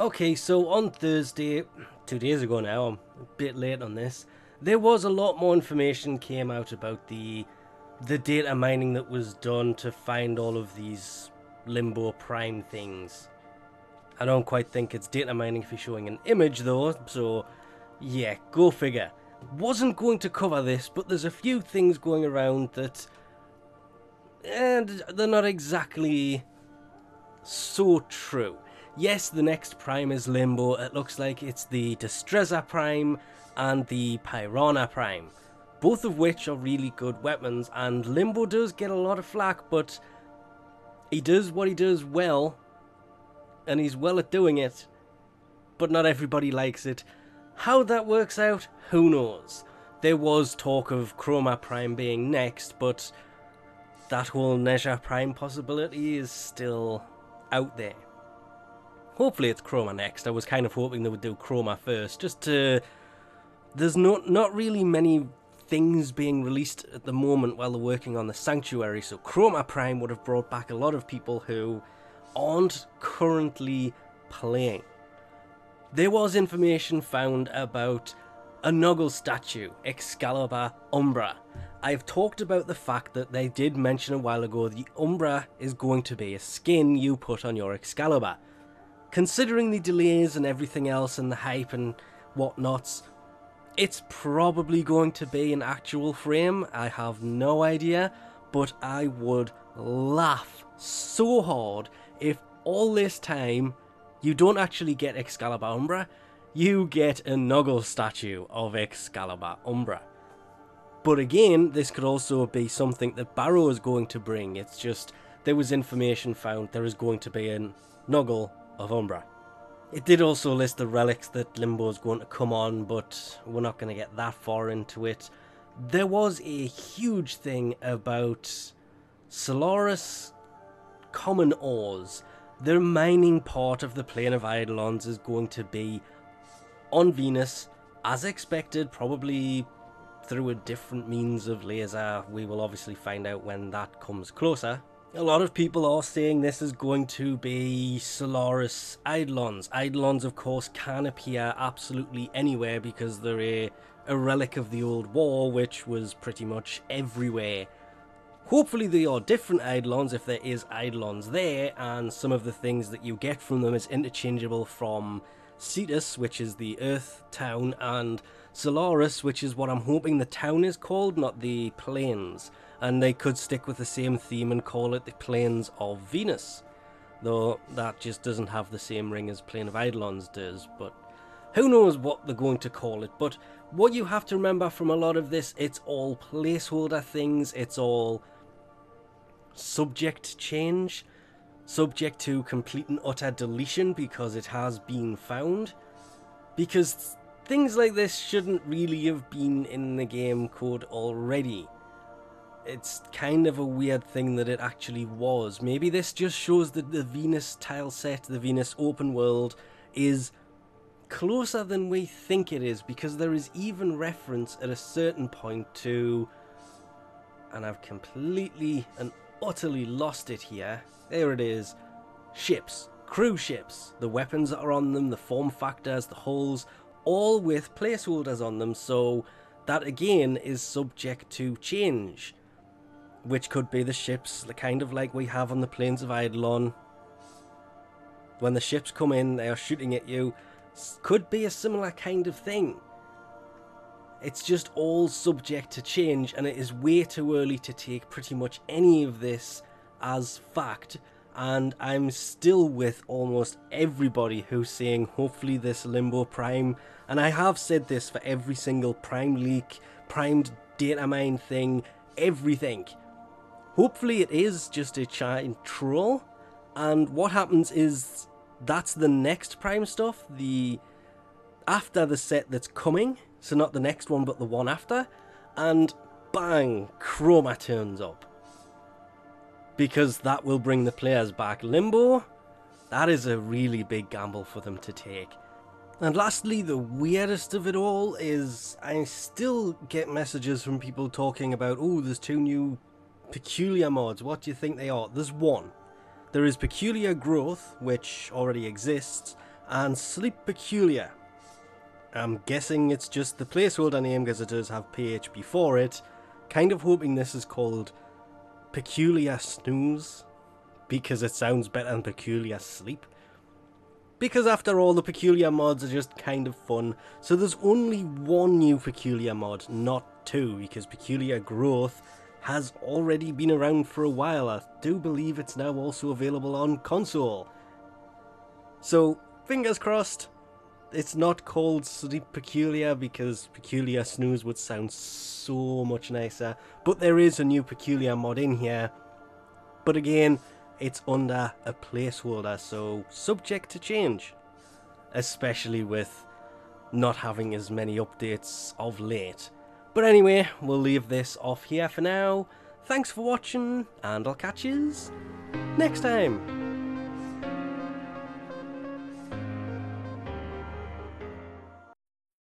Okay, so on Thursday, 2 days ago now, I'm a bit late on this, there was a lot more information came out about the data mining that was done to find all of these limbo prime things. I don't quite think it's data mining if you're showing an image though, so yeah, go figure. Wasn't going to cover this, but there's a few things going around that they're not exactly so true. Yes, the next prime is Limbo. It looks like it's the Destreza prime and the Pyrana prime, both of which are really good weapons, and Limbo does get a lot of flack, but he does what he does well, and he's well at doing it, but not everybody likes it. How that works out, who knows? There was talk of Chroma Prime being next, but that whole Nezha Prime possibility is still out there. Hopefully it's Chroma next. I was kind of hoping they would do Chroma first, just to... There's not really many things being released at the moment while they're working on the Sanctuary, so Chroma Prime would have brought back a lot of people who aren't currently playing. There was information found about a Noggle statue, Excalibur Umbra. I've talked about the fact that they did mention a while ago the Umbra is going to be a skin you put on your Excalibur. Considering the delays and everything else and the hype and whatnots, it's probably going to be an actual frame. I have no idea, but I would laugh so hard if all this time you don't actually get Excalibur Umbra, you get a Noggle statue of Excalibur Umbra. But again, this could also be something that Barrow is going to bring. It's just, there was information found there is going to be a Noggle of Umbra. It did also list the relics that Limbo is going to come on, but we're not going to get that far into it. There was a huge thing about Solaris common ores. The mining part of the Plane of Eidolons is going to be on Venus, as expected, probably through a different means of laser. We will obviously find out when that comes closer. A lot of people are saying this is going to be Solaris Eidolons. Eidolons, of course, can appear absolutely anywhere because they're a relic of the old war, which was pretty much everywhere. Hopefully they are different Eidolons if there is Eidolons there, and some of the things that you get from them is interchangeable from Cetus, which is the Earth town, and Solaris, which is what I'm hoping the town is called, not the plains. And they could stick with the same theme and call it the Plains of Venus. Though that just doesn't have the same ring as Plane of Eidolons does, but who knows what they're going to call it. But what you have to remember from a lot of this, it's all placeholder things, it's all subject change, subject to complete and utter deletion because it has been found. Because things like this shouldn't really have been in the game code already. It's kind of a weird thing that it actually was. Maybe this just shows that the Venus tile set, the Venus open world, is closer than we think it is, because there is even reference at a certain point to, and I've completely and utterly lost it here, there it is, ships, cruise ships, the weapons that are on them, the form factors, the hulls, all with placeholders on them, so that again is subject to change. Which could be the ships, kind of like we have on the Plains of Eidolon. When the ships come in, they are shooting at you. Could be a similar kind of thing. It's just all subject to change, and it is way too early to take pretty much any of this as fact. And I'm still with almost everybody who's saying hopefully this Limbo Prime, and I have said this for every single Prime leak, primed data mine thing, everything. Hopefully it is just a giant troll, and what happens is that's the next Prime stuff, after the set that's coming, so not the next one but the one after, and bang, Chroma turns up. Because that will bring the players back. Limbo, that is a really big gamble for them to take. And lastly, the weirdest of it all is I still get messages from people talking about, oh, there's 2 new peculiar mods. What do you think they are? There's one. There is Peculiar Growth, which already exists, and Sleep Peculiar. I'm guessing it's just the placeholder name because it does have PH before it. Kind of hoping this is called Peculiar Snooze, because it sounds better than Peculiar Sleep. Because after all, the Peculiar mods are just kind of fun. So there's only one new Peculiar mod, not two, because Peculiar Growth has already been around for a while. I do believe it's now also available on console. So, fingers crossed, it's not called Sleep Peculiar, because Peculiar Snooze would sound so much nicer. But there is a new Peculiar mod in here. But again, it's under a placeholder, so subject to change. Especially with not having as many updates of late. But anyway, we'll leave this off here for now. Thanks for watching, and I'll catch yous next time.